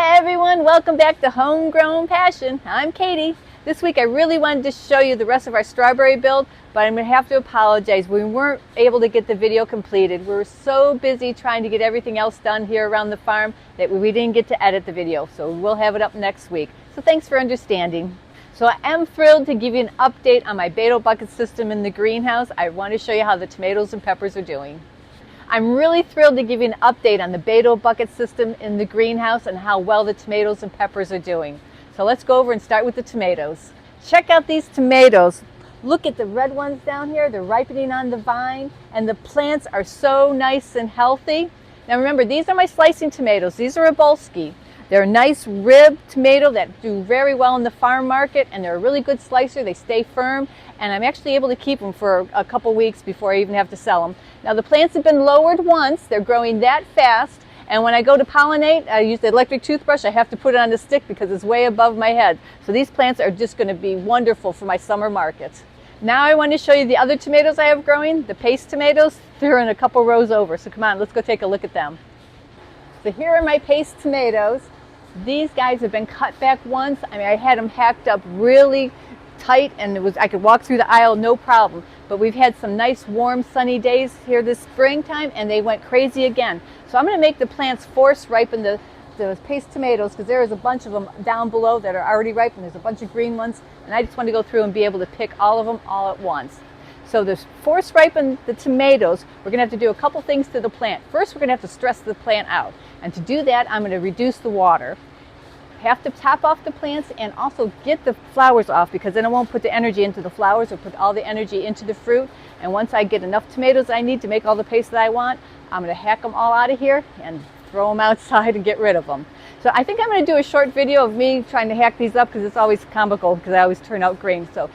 Hi everyone, welcome back to Homegrown Passion. I'm Katie. This week I really wanted to show you the rest of our strawberry build, but I'm going to have to apologize. We weren't able to get the video completed. We were so busy trying to get everything else done here around the farm that we didn't get to edit the video, so we'll have it up next week. So thanks for understanding. So I am thrilled to give you an update on my Beto Bucket system in the greenhouse. I want to show you how the tomatoes and peppers are doing. I'm really thrilled to give you an update on the Beto Bucket system in the greenhouse and how well the tomatoes and peppers are doing. So let's go over and start with the tomatoes. Check out these tomatoes. Look at the red ones down here. They're ripening on the vine and the plants are so nice and healthy. Now remember, these are my slicing tomatoes. These are a Bolski. They're a nice rib tomato that do very well in the farm market, and they're a really good slicer. They stay firm, and I'm actually able to keep them for a couple weeks before I even have to sell them. Now the plants have been lowered once. They're growing that fast, and when I go to pollinate, I use the electric toothbrush. I have to put it on the stick because it's way above my head. So these plants are just going to be wonderful for my summer market. Now I want to show you the other tomatoes I have growing, the paste tomatoes. They're in a couple rows over, so come on, let's go take a look at them. So here are my paste tomatoes. These guys have been cut back once. I mean, I had them hacked up really tight, and I could walk through the aisle no problem. But we've had some nice warm sunny days here this springtime, and they went crazy again. So I'm going to make the plants force ripen the paste tomatoes, because there is a bunch of them down below that are already ripe, and there's a bunch of green ones, and I just want to go through and be able to pick all of them all at once. So to force ripen the tomatoes, we're going to have to do a couple things to the plant. First, we're going to have to stress the plant out. And to do that, I'm going to reduce the water. Have to top off the plants and also get the flowers off, because then I won't put the energy into the flowers or put all the energy into the fruit. And once I get enough tomatoes I need to make all the paste that I want, I'm going to hack them all out of here and throw them outside and get rid of them. So I think I'm going to do a short video of me trying to hack these up, because it's always comical because I always turn out green. So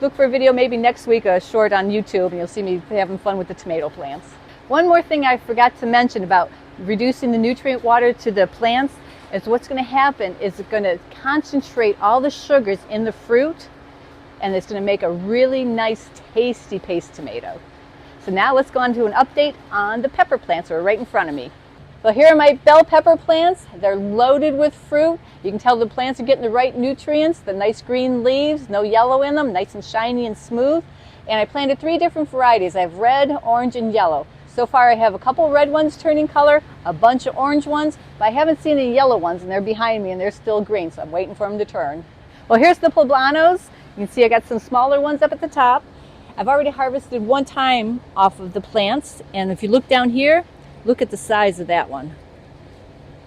look for a video maybe next week, a short on YouTube, and you'll see me having fun with the tomato plants. One more thing I forgot to mention about reducing the nutrient water to the plants is what's going to happen is it's going to concentrate all the sugars in the fruit, and it's going to make a really nice tasty paste tomato. So now let's go on to an update on the pepper plants that are right in front of me. So here are my bell pepper plants. They're loaded with fruit. You can tell the plants are getting the right nutrients, the nice green leaves, no yellow in them, nice and shiny and smooth. And I planted 3 different varieties. I have red, orange, and yellow. So far I have a couple red ones turning color, a bunch of orange ones, but I haven't seen any yellow ones, and they're behind me and they're still green, so I'm waiting for them to turn. Well, here's the Pablanos. You can see I got some smaller ones up at the top. I've already harvested one time off of the plants, and if you look down here, look at the size of that one.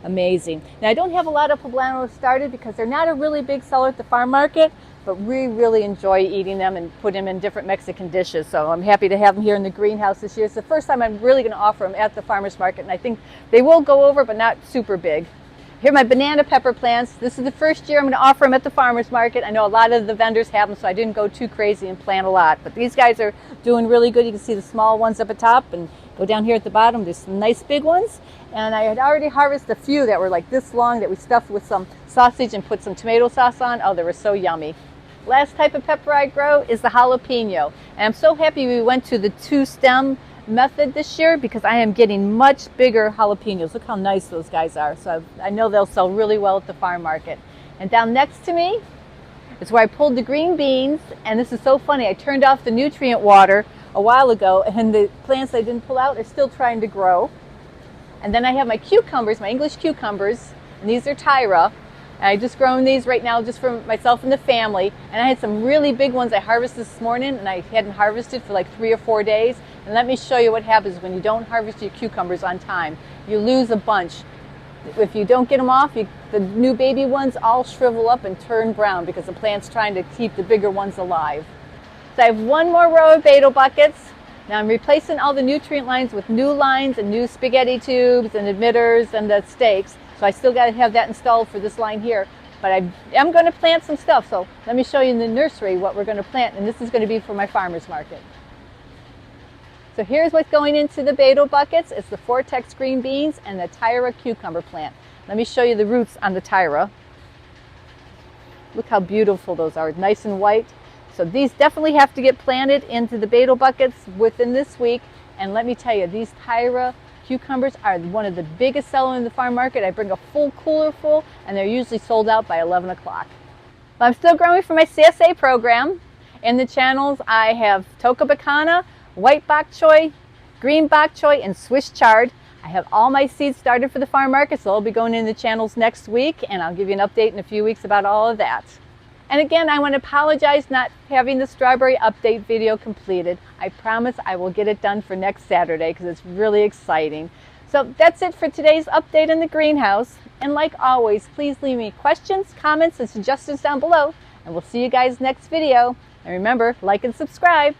Amazing. Now I don't have a lot of Pablanos started because they're not a really big seller at the farm market, but we really enjoy eating them and put them in different Mexican dishes. So I'm happy to have them here in the greenhouse this year. It's the first time I'm really going to offer them at the farmer's market, and I think they will go over, but not super big. Here are my banana pepper plants. This is the first year I'm going to offer them at the farmer's market. I know a lot of the vendors have them, so I didn't go too crazy and plant a lot. But these guys are doing really good. You can see the small ones up at top, and go down here at the bottom. There's some nice big ones. And I had already harvested a few that were like this long that we stuffed with some sausage and put some tomato sauce on. Oh, they were so yummy. Last type of pepper I grow is the jalapeno. And I'm so happy we went to the 2-stem method this year, because I am getting much bigger jalapenos. Look how nice those guys are. So I know they'll sell really well at the farm market. And down next to me is where I pulled the green beans. And this is so funny. I turned off the nutrient water a while ago, and the plants I didn't pull out are still trying to grow. And then I have my cucumbers, my English cucumbers, and these are Tyra. And I just grown these right now just for myself and the family. And I had some really big ones I harvested this morning, and I hadn't harvested for like 3 or 4 days. And let me show you what happens when you don't harvest your cucumbers on time. You lose a bunch. If you don't get them off, the new baby ones all shrivel up and turn brown because the plant's trying to keep the bigger ones alive. So I have one more row of Beto buckets. Now I'm replacing all the nutrient lines with new lines and new spaghetti tubes and emitters and the stakes. So I still got to have that installed for this line here. But I am going to plant some stuff. So let me show you in the nursery what we're going to plant. And this is going to be for my farmer's market. So here's what's going into the Beto buckets. It's the Vortex green beans and the Tyra cucumber plant. Let me show you the roots on the Tyra. Look how beautiful those are, nice and white. So these definitely have to get planted into the Beto buckets within this week. And let me tell you, these Tyra cucumbers are one of the biggest sellers in the farm market. I bring a full cooler full, and they're usually sold out by 11 o'clock. But I'm still growing for my CSA program. In the channels, I have Toka Bacana, white bok choy, green bok choy, and Swiss chard. I have all my seeds started for the farm market, so I'll be going in the channels next week, and I'll give you an update in a few weeks about all of that. And again, I want to apologize not having the strawberry update video completed. I promise I will get it done for next Saturday because it's really exciting. So that's it for today's update in the greenhouse. And like always, please leave me questions, comments, and suggestions down below. And we'll see you guys next video. And remember, like and subscribe.